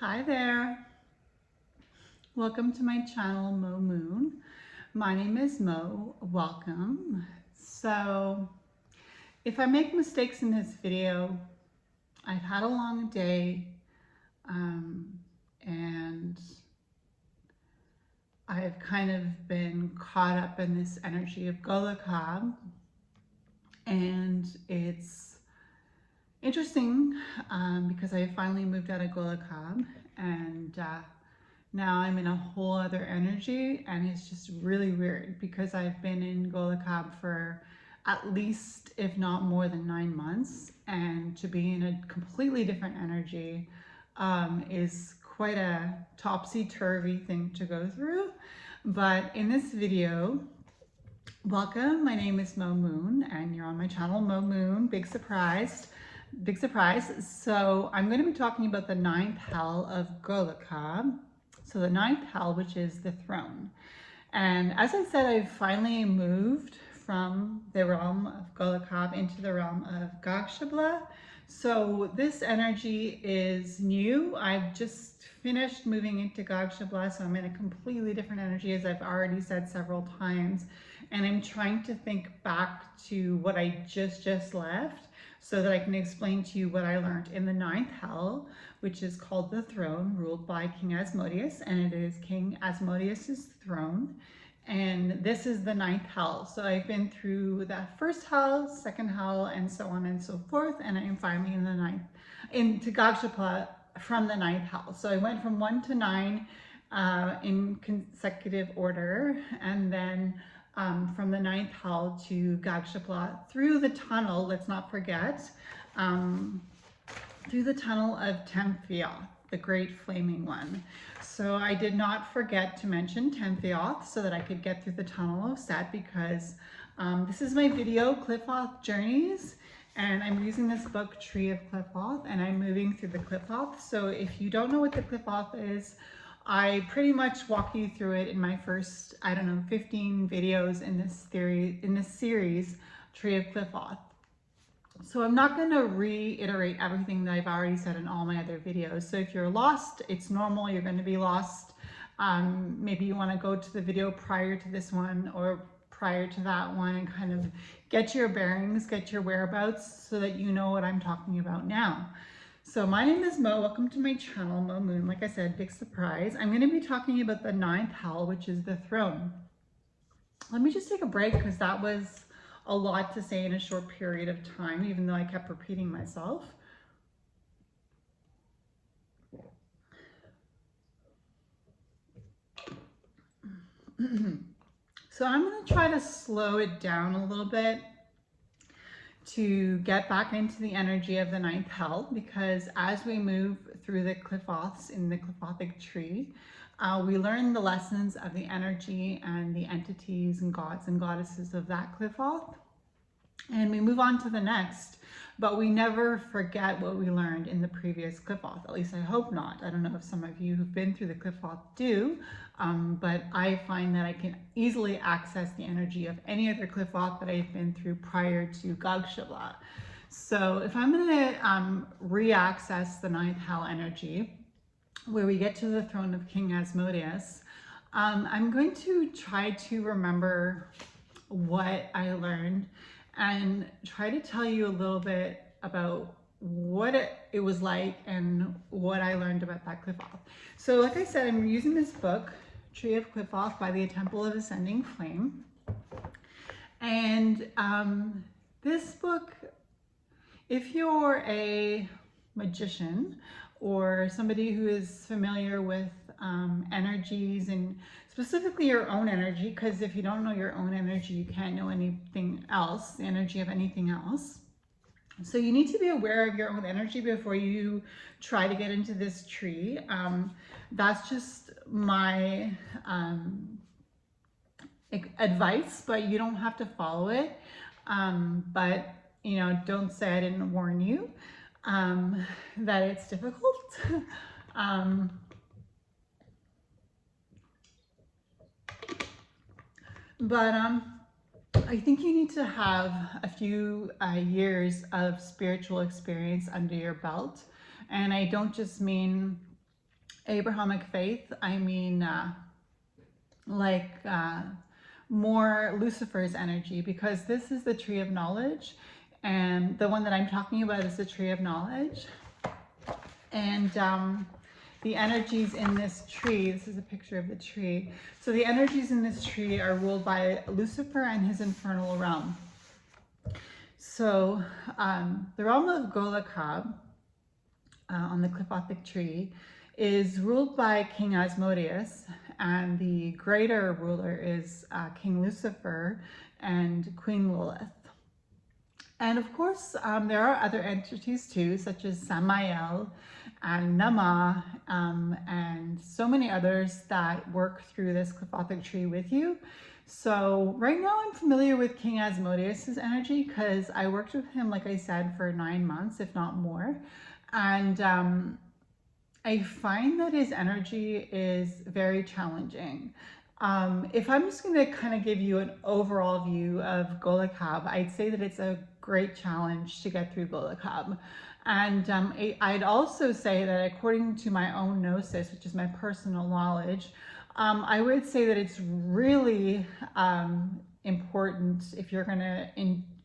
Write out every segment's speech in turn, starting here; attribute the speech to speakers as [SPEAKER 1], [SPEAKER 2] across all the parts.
[SPEAKER 1] Hi there. Welcome to my channel, Mo Moon. My name is Mo. Welcome. So, if I make mistakes in this video, I've had a long day and I've kind of been caught up in this energy of Golachab, and it's interesting because I finally moved out of Golachab and now I'm in a whole other energy, and it's just really weird because I've been in Golachab for at least, if not more than 9 months, and to be in a completely different energy is quite a topsy-turvy thing to go through. But in this video, welcome, my name is Mo Moon and you're on my channel, Mo Moon. Big surprise. So I'm going to be talking about the ninth hell of Golachab. So the ninth hell, which is the throne. And as I said, I've finally moved from the realm of Golachab into the realm of Golachab. So this energy is new. I've just finished moving into Golachab, so I'm in a completely different energy, as I've already said several times. And I'm trying to think back to what I just left so that I can explain to you what I learned in the ninth hell, which is called the throne, ruled by King Asmodeus, and it is King Asmodeus's throne. And this is the ninth hell. So I've been through that first hell, second hell, and so on and so forth, and I'm finally in the ninth, into Golachab from the ninth hell. So I went from 1 to 9 in consecutive order, and then from the ninth hell to Golachab through the tunnel, let's not forget, through the tunnel of Qliphoth, the great flaming one. So I did not forget to mention Qliphoth so that I could get through the tunnel of Set, because this is my video, Qliphoth Journeys, and I'm using this book, Tree of Qliphoth, and I'm moving through the Qliphoth. So if you don't know what the Qliphoth is, I pretty much walk you through it in my first, 15 videos in this series, Tree of Qliphoth. So I'm not going to reiterate everything that I've already said in all my other videos. So if you're lost, it's normal, you're going to be lost. Maybe you want to go to the video prior to this one or prior to that one and kind of get your bearings, get your whereabouts so that you know what I'm talking about now. So my name is Mo. Welcome to my channel, Mo Moon. Like I said, big surprise. I'm going to be talking about the ninth hell, which is the throne. Let me just take a break because that was a lot to say in a short period of time, even though I kept repeating myself. So I'm going to try to slow it down a little bit to get back into the energy of the ninth hell, because as we move through the Qliphoths in the Qliphothic tree, we learn the lessons of the energy and the entities and gods and goddesses of that Qliphoth, and we move on to the next, but we never forget what we learned in the previous Qliphoth. At least I hope not. I don't know if some of you who've been through the Qliphoth do, but I find that I can easily access the energy of any other Qliphoth that I've been through prior to Golachab. So if I'm going to re-access the ninth hell energy, where we get to the throne of King Asmodeus, I'm going to try to remember what I learned and try to tell you a little bit about what it was like and what I learned about that Qliphoth. So like I said, I'm using this book, Tree of Qliphoth by the Temple of Ascending Flame. And this book, if you're a magician or somebody who is familiar with energies, and specifically your own energy, because if you don't know your own energy, you can't know anything else, the energy of anything else. So you need to be aware of your own energy before you try to get into this tree. That's just my advice, but you don't have to follow it. But don't say I didn't warn you that it's difficult. But I think you need to have a few years of spiritual experience under your belt. And I don't just mean Abrahamic faith, I mean like more Lucifer's energy, because this is the tree of knowledge, and the one that I'm talking about is the tree of knowledge. And the energies in this tree, this is a picture of the tree. So the energies in this tree are ruled by Lucifer and his infernal realm. So the realm of Golachab on the Qliphothic tree is ruled by King Asmodeus, and the greater ruler is King Lucifer and Queen Lilith. And of course, there are other entities too, such as Samael and Nama, and so many others that work through this Qliphothic tree with you. So right now I'm familiar with King Asmodeus's energy because I worked with him, like I said, for 9 months, if not more. And I find that his energy is very challenging. If I'm just going to kind of give you an overall view of Golachab, I'd say that it's a great challenge to get through Golachab. And I'd also say that according to my own gnosis, which is my personal knowledge, I would say that it's really important, if you're going to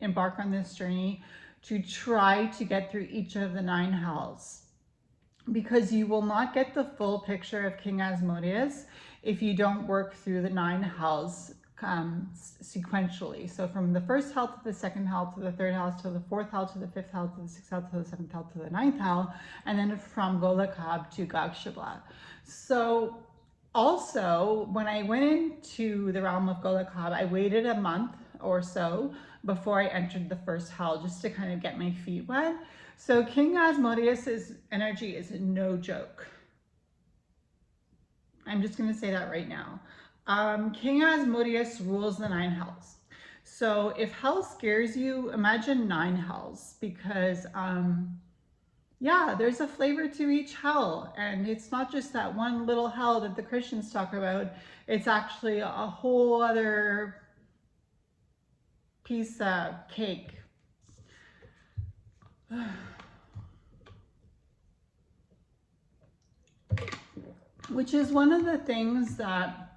[SPEAKER 1] embark on this journey, to try to get through each of the 9 hells, because you will not get the full picture of King Asmodeus if you don't work through the 9 hells sequentially. So from the first hell to the second hell to the third hell to the fourth hell to the fifth hell to the sixth hell to the seventh hell to the 9th hell, and then from Golachab to Golachab. So also, when I went into the realm of Golachab, I waited a month or so before I entered the first hell, just to kind of get my feet wet. So King Asmodeus's energy is no joke. I'm just going to say that right now. King Asmodeus rules the 9 hells. So if hell scares you, imagine 9 hells, because yeah, there's a flavor to each hell, and it's not just that one little hell that the Christians talk about. It's actually a whole other piece of cake. Which is one of the things that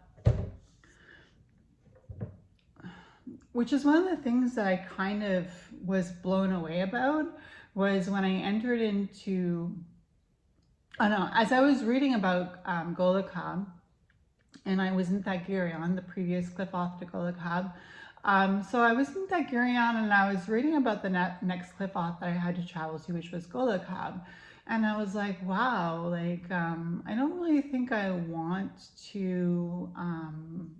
[SPEAKER 1] I kind of was blown away about, was when I entered into, as I was reading about Golachab, and I was in Thagirion, the previous Qliphoth to Golachab. So I was in Thagirion, and I was reading about the next Qliphoth that I had to travel to, which was Golachab. And I was like, wow, like, I don't really think I want to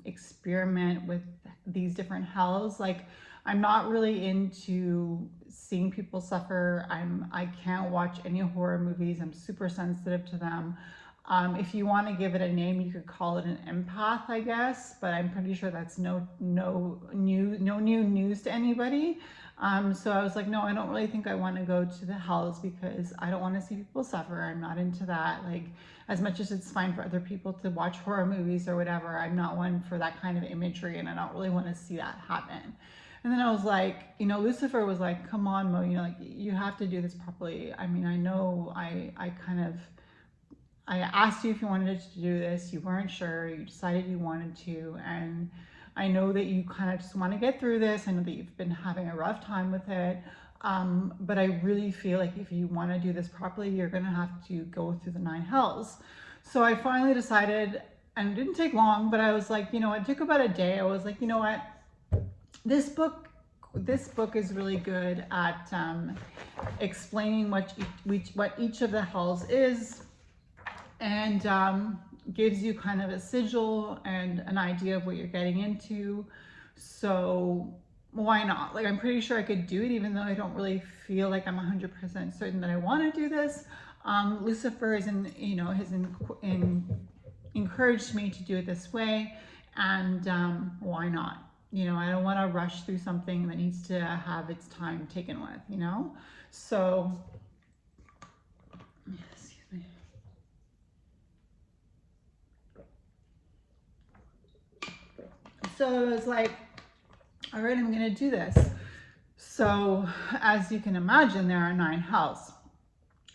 [SPEAKER 1] experiment with these different hells. Like, I'm not really into seeing people suffer. I can't watch any horror movies. I'm super sensitive to them. If you want to give it a name, you could call it an empath, I guess, but I'm pretty sure that's no new news to anybody. So I was like, no, I don't really think I want to go to the hells, because I don't want to see people suffer. I'm not into that. Like, as much as it's fine for other people to watch horror movies or whatever, I'm not one for that kind of imagery, and I don't really want to see that happen. And then I was like, Lucifer was like, come on, Mo, like, you have to do this properly. I mean, I know I asked you if you wanted to do this, you weren't sure, you decided you wanted to, and I know that you kind of just want to get through this. I know that you've been having a rough time with it, but I really feel like if you want to do this properly, you're going to have to go through the 9 hells. So I finally decided, and it didn't take long, but I was like, it took about a day. I was like, you know what, this book is really good at explaining what each of the hells is, and gives you kind of a sigil and an idea of what you're getting into. So why not? Like, I'm pretty sure I could do it, even though I don't really feel like I'm 100% certain that I want to do this. Lucifer is has encouraged me to do it this way, and why not? I don't want to rush through something that needs to have its time taken with, So, excuse me. So I was like, all right, I'm going to do this. So as you can imagine, there are 9 hells.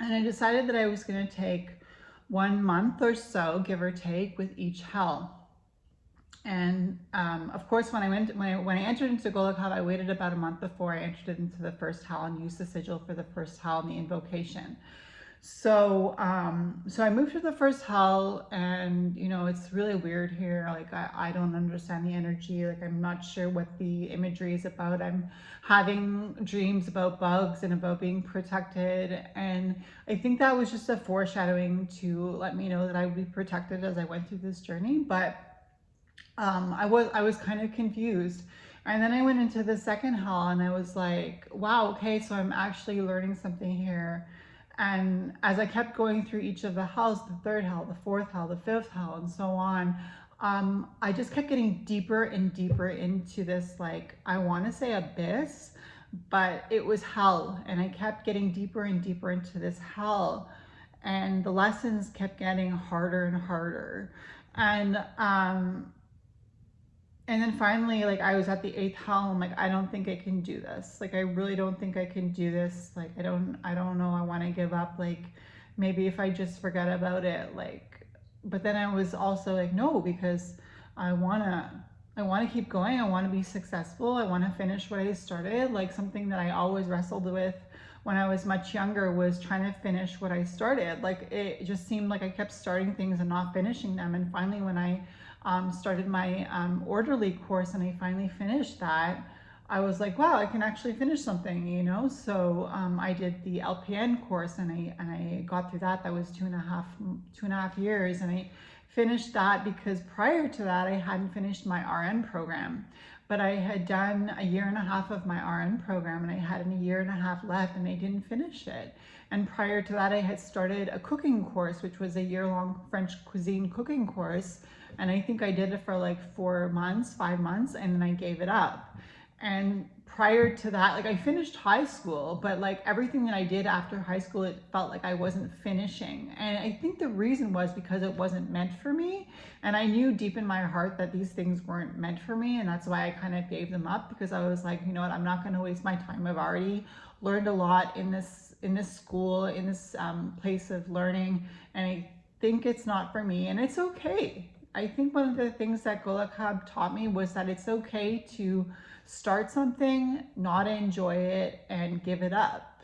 [SPEAKER 1] And I decided that I was going to take 1 month or so, give or take, with each hell. And of course, when I entered into Golachab, I waited about a month before I entered into the first hell and used the sigil for the first hell and the invocation. So so I moved to the first hell, and it's really weird here. Like I don't understand the energy. Like I'm not sure what the imagery is about. I'm having dreams about bugs and about being protected, and I think that was just a foreshadowing to let me know that I would be protected as I went through this journey. But I was kind of confused. And then I went into the second hall and I was like, wow, okay, so I'm actually learning something here. And as I kept going through each of the hells, the third hell, the fourth hell, the fifth hell, and so on, I just kept getting deeper and deeper into this, like, I want to say abyss, but it was hell. And I kept getting deeper and deeper into this hell. And the lessons kept getting harder and harder. And then finally, like, I was at the eighth hell. I'm like, I don't think I can do this. Like, I really don't think I can do this. Like, I don't know. I want to give up. Like, maybe if I just forget about it. Like, but then I was also like, no, because I wanna keep going. I want to be successful. I want to finish what I started. Like something that I always wrestled with when I was much younger was trying to finish what I started. Like it just seemed like I kept starting things and not finishing them. And finally, when I started my orderly course and I finally finished that, I was like, wow, I can actually finish something. So I did the LPN course and I got through that. That was 2.5 years, and I finished that because prior to that I hadn't finished my RN program. But I had done 1.5 years of my RN program and I had 1.5 years left and I didn't finish it. And prior to that I had started a cooking course, which was a year-long French cuisine cooking course. And I think I did it for like 4 months, 5 months, and then I gave it up. And prior to that, like I finished high school, but like everything that I did after high school, it felt like I wasn't finishing. And I think the reason was because it wasn't meant for me. And I knew deep in my heart that these things weren't meant for me. And that's why I kind of gave them up, because I was like, you know what, I'm not going to waste my time. I've already learned a lot in this school, in this place of learning. And I think it's not for me, and it's okay. I think one of the things that Golachab taught me was that it's okay to start something, not enjoy it, and give it up.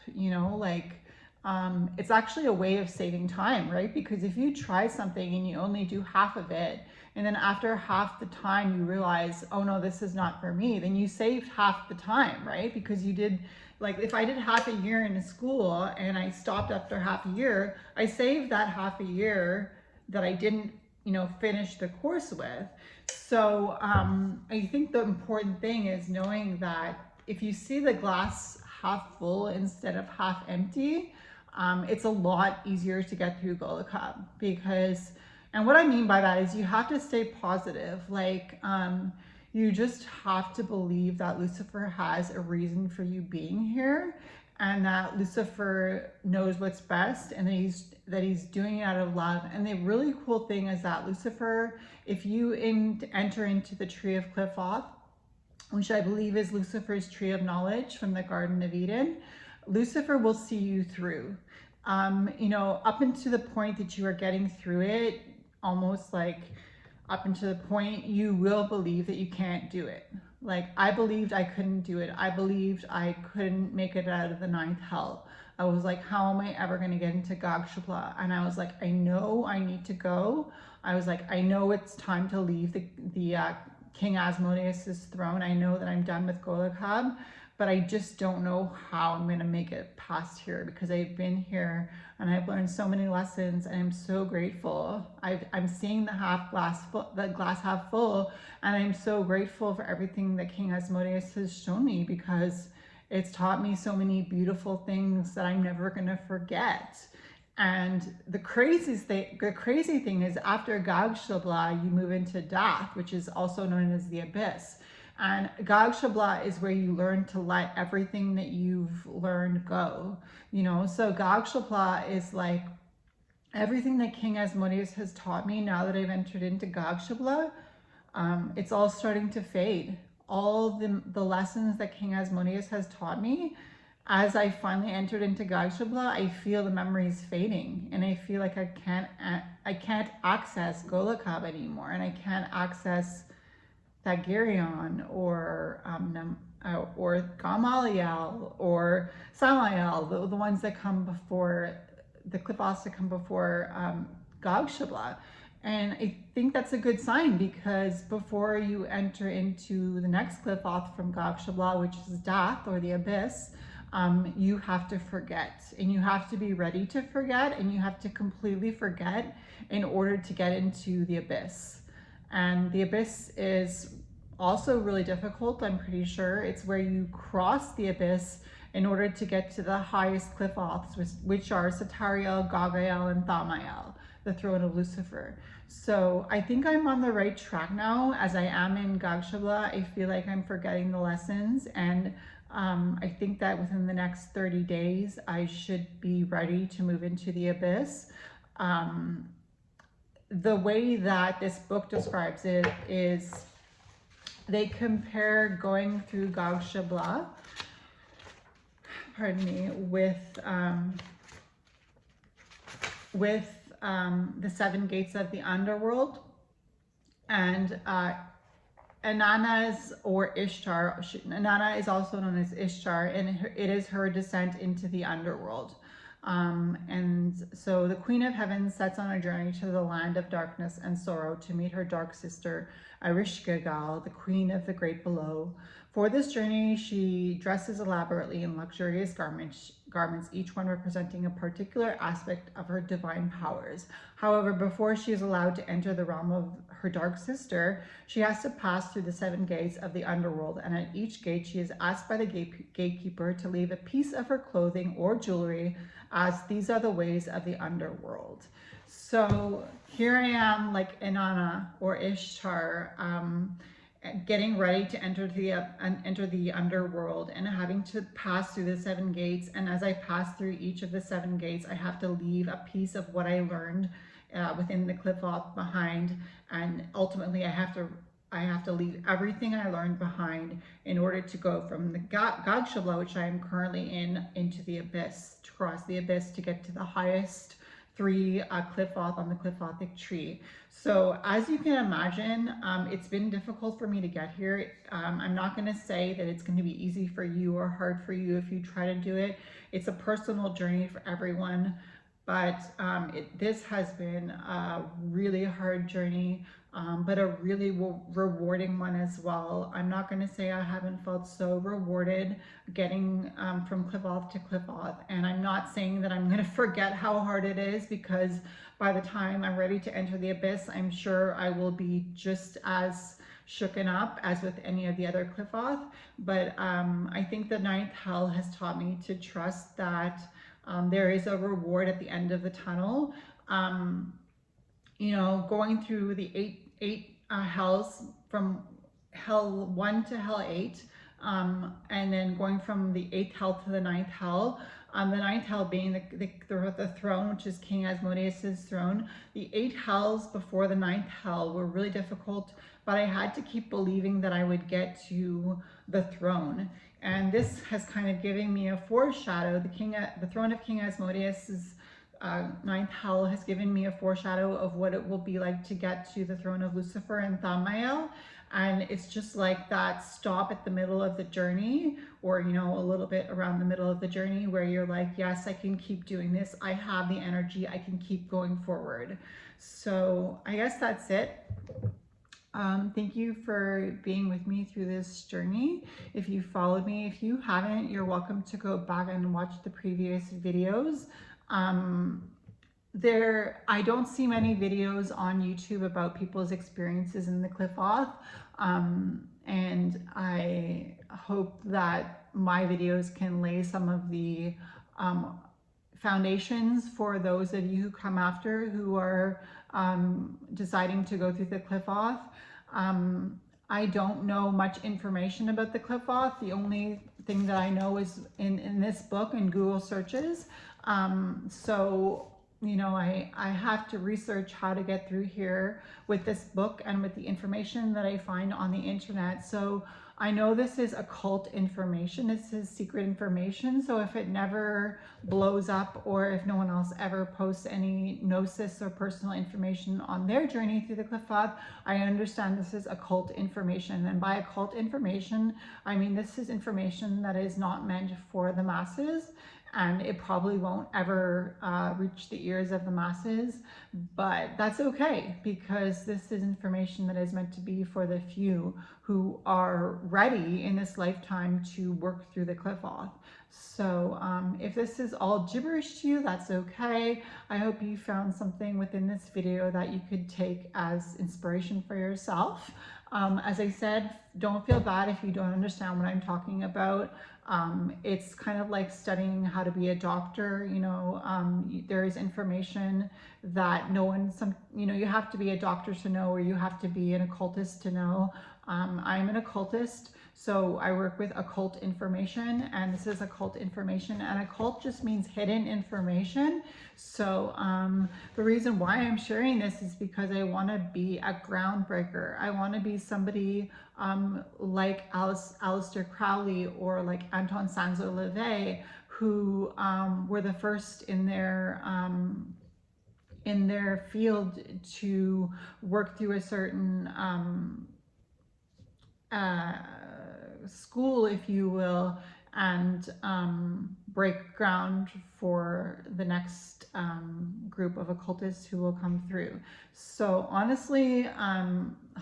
[SPEAKER 1] It's actually a way of saving time, right? Because if you try something and you only do half of it, and then after half the time you realize, oh no, this is not for me, then you saved half the time, right? Because you did, like if I did half a year in a school and I stopped after half a year, I saved that half a year that I didn't finish the course with. So I think the important thing is knowing that if you see the glass half full instead of half empty, it's a lot easier to get through Golachab. And what I mean by that is you have to stay positive. Like you just have to believe that Lucifer has a reason for you being here, and that Lucifer knows what's best, and that he's doing it out of love. And the really cool thing is that Lucifer, if you enter into the tree of Qliphoth, which I believe is Lucifer's tree of knowledge from the Garden of Eden, Lucifer will see you through. Up until the point that you are getting through it, almost like up until the point you will believe that you can't do it. Like I believed I couldn't do it. I believed I couldn't make it out of the 9th hell. I was like, how am I ever going to get into Golachab? And I was like, I know I need to go. I was like, I know it's time to leave the King Asmodeus' throne. I know that I'm done with Golachab, but I just don't know how I'm going to make it past here, because I've been here and I've learned so many lessons, and I'm so grateful. I'm seeing the glass half full, and I'm so grateful for everything that King Asmodeus has shown me, because it's taught me so many beautiful things that I'm never going to forget. And the crazy thing is, after Golachab, you move into Death, which is also known as the Abyss. And Golachab is where you learn to let everything that you've learned go. So Golachab is like everything that King Asmodeus has taught me. Now that I've entered into Golachab, it's all starting to fade. All the lessons that King Asmodeus has taught me, as I finally entered into Golachab, I feel the memories fading, and I feel like I can't access Golachab anymore, and I can't access Thagirion or Gamaliel or Samael, the ones that come before the Qliphoths that come before Golachab. And I think that's a good sign, because before you enter into the next Qliphoth from Golachab, which is death or the abyss, you have to forget, and you have to be ready to forget, and you have to completely forget in order to get into the abyss. And the abyss is also really difficult, I'm pretty sure. It's where you cross the abyss in order to get to the highest Qliphoths, which are Satariel, Gagael, and Thamael, the throne of Lucifer. So I think I'm on the right track now. As I am in Golachab, I feel like I'm forgetting the lessons, and I think that within the next 30 days, I should be ready to move into the abyss. The way that this book describes it is they compare going through Golachab, pardon me, with the 7 gates of the underworld, and Inanna's or Ishtar. Inanna is also known as Ishtar, and it is her descent into the underworld. And so the Queen of Heaven sets on a journey to the land of darkness and sorrow to meet her dark sister Ereshkigal, the Queen of the Great Below. For this journey, she dresses elaborately in luxurious garments, each one representing a particular aspect of her divine powers. However, before she is allowed to enter the realm of her dark sister, she has to pass through the 7 gates of the underworld, and at each gate she is asked by the gatekeeper to leave a piece of her clothing or jewelry, as these are the ways of the underworld. So here I am, like Inanna or Ishtar, getting ready to enter the underworld and having to pass through the 7 gates. And as I pass through each of the 7 gates, I have to leave a piece of what I learned within the Qliphoth behind, and ultimately I have to leave everything I learned behind in order to go from the Golachab, which I am currently in, into the abyss, to cross the abyss to get to the highest 3 Qliphoth on the Qliphothic tree. So as you can imagine, it's been difficult for me to get here. I'm not going to say that it's going to be easy for you or hard for you if you try to do it. It's a personal journey for everyone, but this has been a really hard journey, but a really rewarding one as well. I'm not going to say I haven't felt so rewarded getting from Qliphoth to Qliphoth, and I'm not saying that I'm going to forget how hard it is, because by the time I'm ready to enter the abyss, I'm sure I will be just as shooken up as with any of the other Qliphoth. But I think the 9th hell has taught me to trust that there is a reward at the end of the tunnel. You know, going through the eight hells, from hell 1 to hell 8, and then going from the 8th hell to the 9th hell. The 9th hell being the throne, which is King Asmodeus' throne. The 8 hells before the 9th hell were really difficult, but I had to keep believing that I would get to the throne. And this has kind of given me a foreshadow. The throne of King Asmodeus' 9th hell has given me a foreshadow of what it will be like to get to the throne of Lucifer and Thamael. And it's just like that stop at the middle of the journey, or, you know, a little bit around the middle of the journey, where you're like, yes, I can keep doing this. I have the energy. I can keep going forward. So I guess that's it. Thank you for being with me through this journey. If you followed me, if you haven't, you're welcome to go back and watch the previous videos. I don't see many videos on YouTube about people's experiences in the Qliphoth, and I hope that my videos can lay some of the foundations for those of you who come after, who are deciding to go through the Qliphoth. I don't know much information about the Qliphoth. The only thing that I know is in this book and Google searches. So, you know, I have to research how to get through here with this book and with the information that I find on the internet. So I know this is occult information, this is secret information, so if it never blows up or if no one else ever posts any gnosis or personal information on their journey through the Qliphoth, I understand this is occult information. And by occult information, I mean this is information that is not meant for the masses, and it probably won't ever reach the ears of the masses, but that's okay, because this is information that is meant to be for the few who are ready in this lifetime to work through the Qliphoth. So if this is all gibberish to you, that's okay. I hope you found something within this video that you could take as inspiration for yourself. As I said, don't feel bad if you don't understand what I'm talking about. It's kind of like studying how to be a doctor. You know, there is information that no one, you have to be a doctor to know, or you have to be an occultist to know. I'm an occultist, so I work with occult information, and this is occult information, and occult just means hidden information. So the reason why I'm sharing this is because I want to be a groundbreaker. I want to be somebody like Aleister Crowley or like Anton Sanzo Levay, who were the first in their field to work through a certain school, if you will, and break ground for the next group of occultists who will come through. So honestly,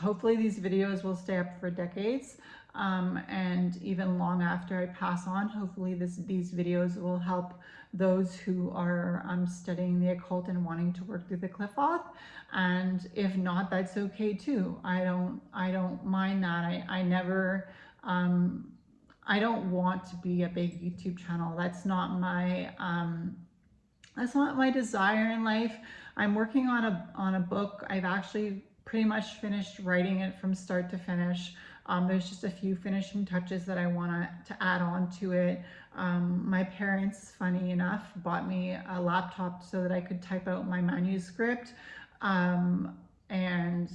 [SPEAKER 1] hopefully these videos will stay up for decades, and even long after I pass on. Hopefully these videos will help those who are studying the occult and wanting to work through the Qliphoth. And if not, that's okay too. I don't mind that. I never I don't want to be a big YouTube channel. That's not my desire in life. I'm working on a book. I've actually pretty much finished writing it from start to finish. There's just a few finishing touches that I want to add on to it. My parents, funny enough, bought me a laptop so that I could type out my manuscript. And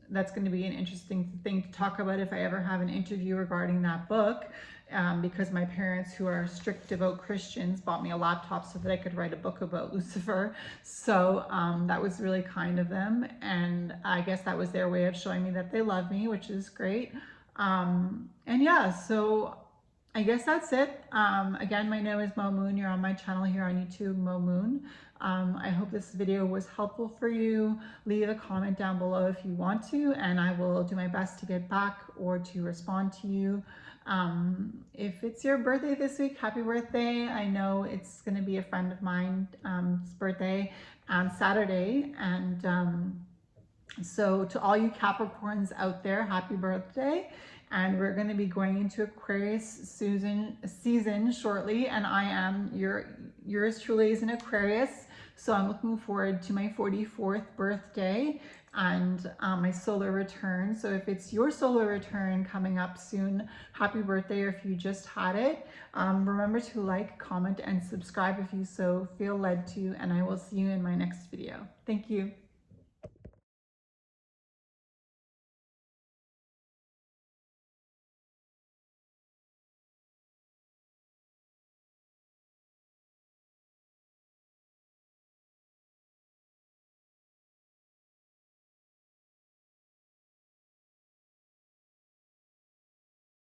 [SPEAKER 1] that's going to be an interesting thing to talk about if I ever have an interview regarding that book, because my parents, who are strict devout Christians, bought me a laptop so that I could write a book about Lucifer. So that was really kind of them, and I guess that was their way of showing me that they love me, which is great. And yeah, so I guess that's it. Again, my name is Mo Moon. You're on my channel here on YouTube, Mo Moon. I hope this video was helpful for you. Leave a comment down below if you want to, and I will do my best to get back or to respond to you. If it's your birthday this week, happy birthday. I know it's going to be a friend of mine's birthday on Saturday, and so to all you Capricorns out there, happy birthday. And we're going to be going into Aquarius season shortly, and I am yours truly is an Aquarius, so I'm looking forward to my 44th birthday and my solar return. So if it's your solar return coming up soon, happy birthday, or if you just had it, remember to like, comment, and subscribe if you so feel led to, and I will see you in my next video. Thank you.